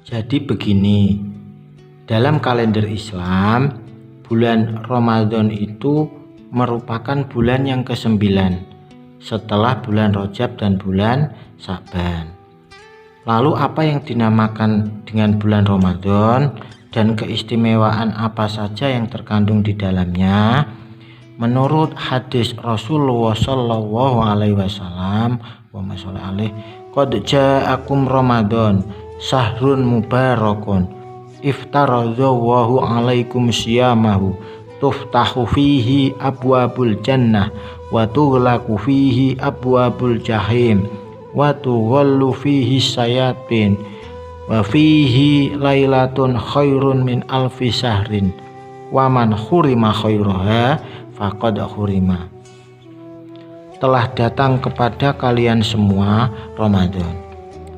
Jadi begini, dalam kalender Islam, bulan Ramadan itu merupakan bulan yang ke-9 setelah bulan Rajab dan bulan Sa'ban. Lalu apa yang dinamakan dengan bulan Ramadan dan keistimewaan apa saja yang terkandung di dalamnya? Menurut hadis Rasulullah Shallallahu Alaihi Wasallam, qad ja'akum Ramadan sahrun mubarakun iftaradallahu alaikum siyamahu tuftahu fihi abwabul jannah wa tughlaqu fihi abwabul jahim wa tughallu fihi sayatin wa fihi lailatun khairun min alfi syahrin wa man khurima khairaha faqad khurima. Telah datang kepada kalian semua Ramadan.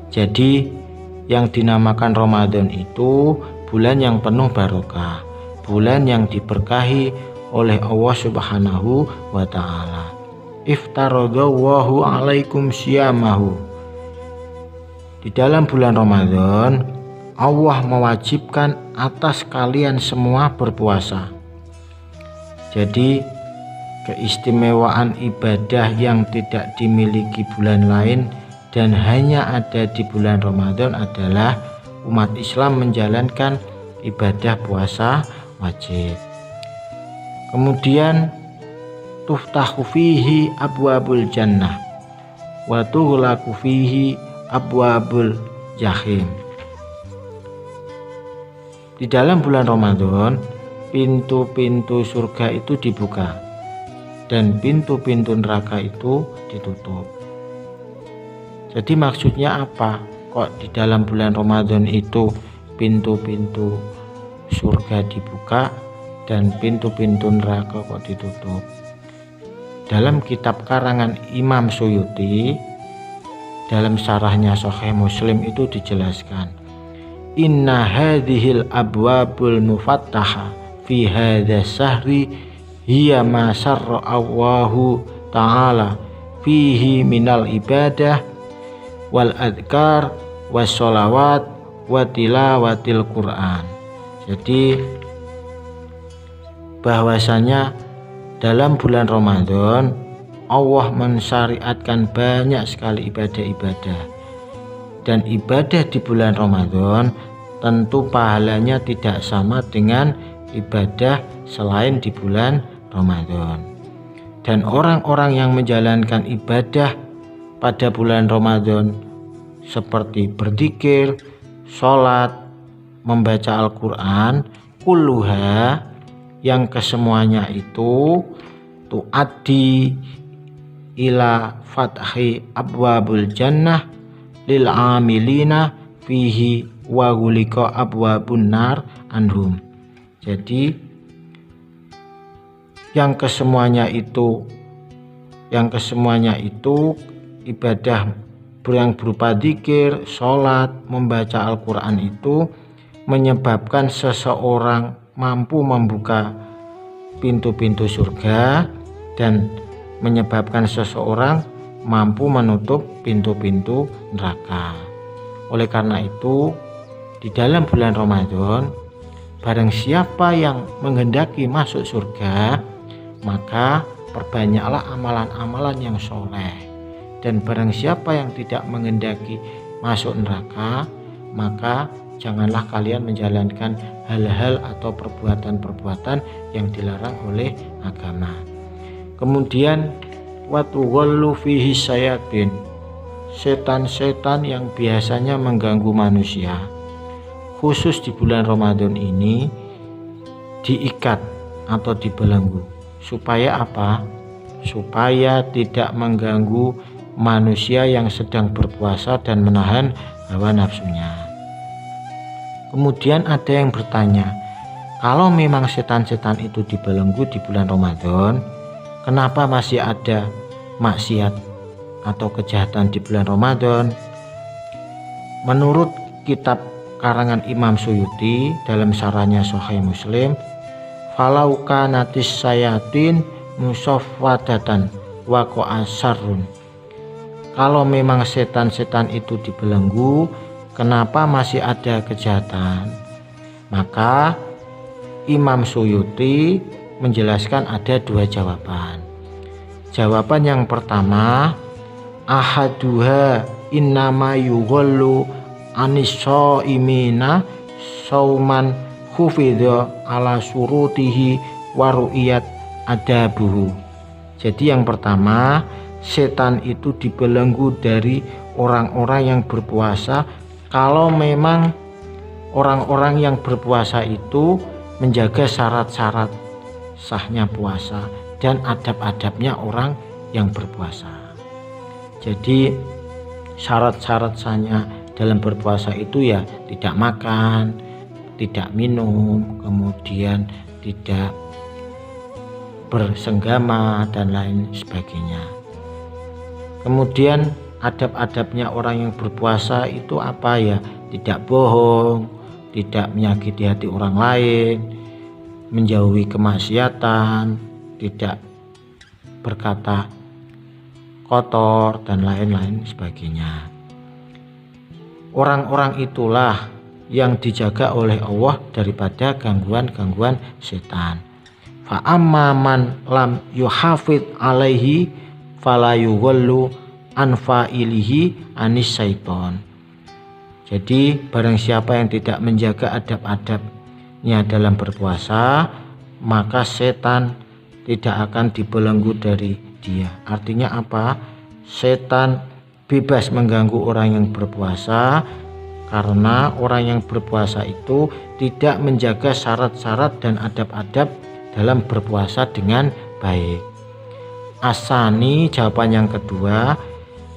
Jadi yang dinamakan Ramadan itu bulan yang penuh barokah, bulan yang diberkahi oleh Allah Subhanahu wa ta'ala. Iftaradallahu alaikum siyamahu. Di dalam bulan Ramadan, Allah mewajibkan atas kalian semua berpuasa. Jadi keistimewaan ibadah yang tidak dimiliki bulan lain dan hanya ada di bulan Ramadan adalah umat Islam menjalankan ibadah puasa wajib. Kemudian tuftahu fihi abwabul jannah wa tughlaqu fihi abwabul jahim. Di dalam bulan Ramadan, pintu-pintu surga itu dibuka dan pintu-pintu neraka itu ditutup. Jadi maksudnya apa? Kok di dalam bulan Ramadan itu pintu-pintu surga dibuka dan pintu-pintu neraka kok ditutup? Dalam kitab karangan Imam Suyuti, dalam syarahnya Sahih Muslim itu dijelaskan, inna hadhil abwabul mufattaha fi hadha sahri hiya ma syarra Allahu ta'ala fihi minal ibadah wal adhkar was sholawat wa tilawatil Quran. Jadi bahwasanya dalam bulan Ramadan Allah mensyariatkan banyak sekali ibadah-ibadah, dan ibadah di bulan Ramadan tentu pahalanya tidak sama dengan ibadah selain di bulan Ramadan. Dan orang-orang yang menjalankan ibadah pada bulan Ramadan seperti berzikir, sholat, membaca Al-Quran, kulluha, yang kesemuanya itu tu'addi ila fathi abwabul jannah lil amilina fihi wa ghuliqa abwabun nar anhum. Jadi yang kesemuanya itu ibadah yang berupa zikir, sholat, membaca Al-Quran itu menyebabkan seseorang mampu membuka pintu-pintu surga dan menyebabkan seseorang mampu menutup pintu-pintu neraka. Oleh karena itu, di dalam bulan Ramadan, barang siapa yang menghendaki masuk surga, maka perbanyaklah amalan-amalan yang soleh. Dan barang siapa yang tidak menghendaki masuk neraka, maka janganlah kalian menjalankan hal-hal atau perbuatan-perbuatan yang dilarang oleh agama. Kemudian watughallu fihi sayatin, setan-setan yang biasanya mengganggu manusia, khusus di bulan Ramadan ini diikat atau dibelenggu. Supaya apa? Supaya tidak mengganggu manusia yang sedang berpuasa dan menahan hawa nafsunya. Kemudian ada yang bertanya, kalau memang setan-setan itu dibelenggu di bulan Ramadan, kenapa masih ada maksiat atau kejahatan di bulan Ramadan? Menurut kitab karangan Imam Suyuti dalam syarahnya Sahih Muslim, falau kanatis sayatin musafwadatan waqa'a syarrun. Kalau memang setan-setan itu dibelenggu, kenapa masih ada kejahatan? Maka Imam Suyuti menjelaskan ada dua jawaban. Jawaban yang pertama, ahaduha innama yughallu aniso imina sauman khufidha ala surutihi wa ru'iyat adabuhu. Jadi yang pertama, setan itu dibelenggu dari orang-orang yang berpuasa kalau memang orang-orang yang berpuasa itu menjaga syarat-syarat sahnya puasa dan adab-adabnya orang yang berpuasa. Jadi syarat-syarat sahnya dalam berpuasa itu ya tidak makan, tidak minum, kemudian tidak bersenggama dan lain sebagainya. Kemudian adab-adabnya orang yang berpuasa itu apa ya? Tidak bohong, tidak menyakiti hati orang lain, menjauhi kemaksiatan, tidak berkata kotor dan lain-lain sebagainya. Orang-orang itulah yang dijaga oleh Allah daripada gangguan-gangguan setan. Fa amma man lam yuhafid alaihi fala yughallu an fa'ilihi anis syaiton. Jadi barang siapa yang tidak menjaga adab-adabnya dalam berpuasa, maka setan tidak akan dibelenggu dari dia. Artinya apa? Setan bebas mengganggu orang yang berpuasa karena orang yang berpuasa itu tidak menjaga syarat-syarat dan adab-adab dalam berpuasa dengan baik. Asani, jawaban yang kedua,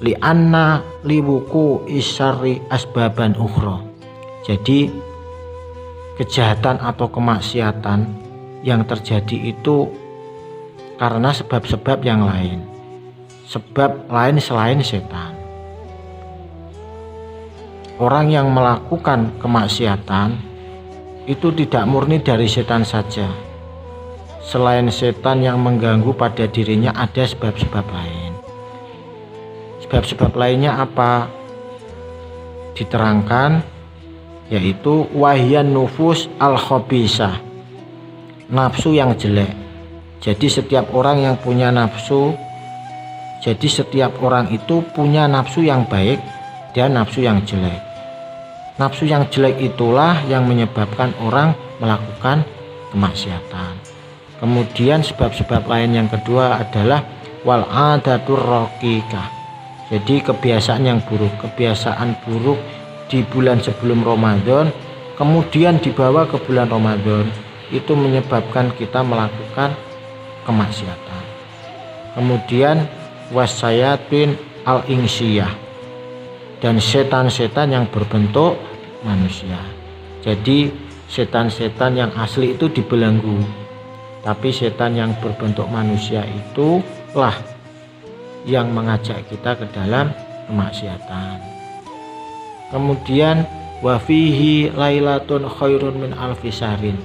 li'anna liwuku isyari asbaban ukhra. Jadi kejahatan atau kemaksiatan yang terjadi itu karena sebab-sebab yang lain, sebab lain selain setan. Orang yang melakukan kemaksiatan itu tidak murni dari setan saja. Selain setan yang mengganggu pada dirinya, ada sebab-sebab lain. Sebab-sebab lainnya apa? Diterangkan, yaitu wahyan nufus al-khabisah, nafsu yang jelek. Jadi setiap orang yang punya nafsu, jadi setiap orang itu punya nafsu yang baik dan nafsu yang jelek. Nafsu yang jelek itulah yang menyebabkan orang melakukan kemaksiatan. Kemudian sebab-sebab lain yang kedua adalah wal adatur raqiqah. Jadi kebiasaan yang buruk, kebiasaan buruk di bulan sebelum Ramadan kemudian dibawa ke bulan Ramadan, itu menyebabkan kita melakukan kemaksiatan. Kemudian wasyayatin al-insiyah, dan setan-setan yang berbentuk manusia. Jadi setan-setan yang asli itu dibelenggu, tapi setan yang berbentuk manusia itulah yang mengajak kita ke dalam kemaksiatan. Kemudian wafihi lailatun khairun min alfi syahrin.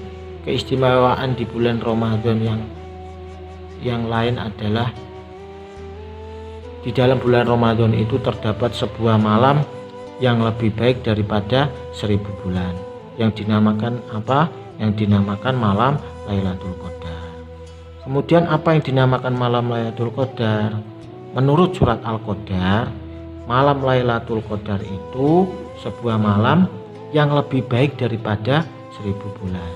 Keistimewaan di bulan Ramadan yang lain adalah di dalam bulan Ramadan itu terdapat sebuah malam yang lebih baik daripada 1000 bulan, yang dinamakan apa? Yang dinamakan malam Lailatul Qadar. Kemudian apa yang dinamakan malam Lailatul Qadar? Menurut surat Al-Qadar, malam Lailatul Qadar itu sebuah malam yang lebih baik daripada 1000 bulan.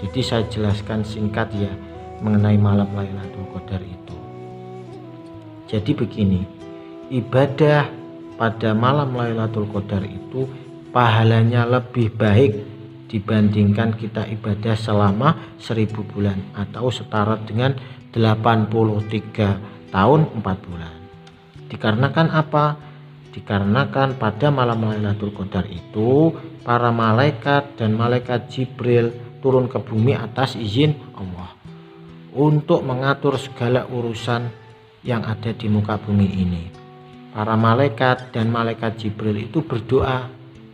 Jadi saya jelaskan singkat ya mengenai malam Lailatul Qadar itu. Jadi begini, ibadah pada malam Lailatul Qadar itu pahalanya lebih baik dibandingkan kita ibadah selama 1000 bulan atau setara dengan 83 tahun 4 bulan. Dikarenakan apa? Dikarenakan pada malam Lailatul Qadar itu para malaikat dan malaikat Jibril turun ke bumi atas izin Allah untuk mengatur segala urusan yang ada di muka bumi ini. Para malaikat dan malaikat Jibril itu berdoa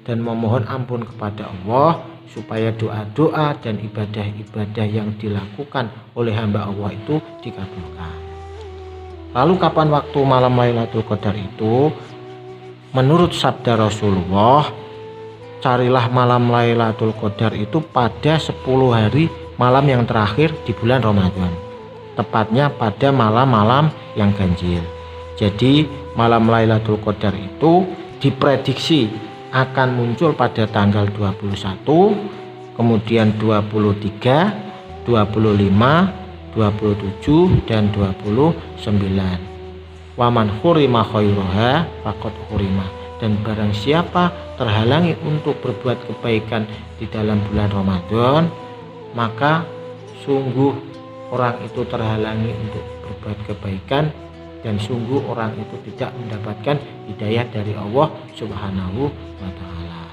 dan memohon ampun kepada Allah supaya doa-doa dan ibadah-ibadah yang dilakukan oleh hamba Allah itu dikabulkan. Lalu kapan waktu malam Lailatul Qadar itu? Menurut sabda Rasulullah, carilah malam Lailatul Qadar itu pada 10 hari malam yang terakhir di bulan Ramadan, tepatnya pada malam-malam yang ganjil. Jadi malam Lailatul Qadar itu diprediksi akan muncul pada tanggal 21, kemudian 23, 25, 27 dan 29. Waman hurima khairoha faqad hurima. Dan barang siapa terhalangi untuk berbuat kebaikan di dalam bulan Ramadan, maka sungguh orang itu terhalangi untuk berbuat kebaikan, dan sungguh orang itu tidak mendapatkan hidayah dari Allah Subhanahu wa ta'ala.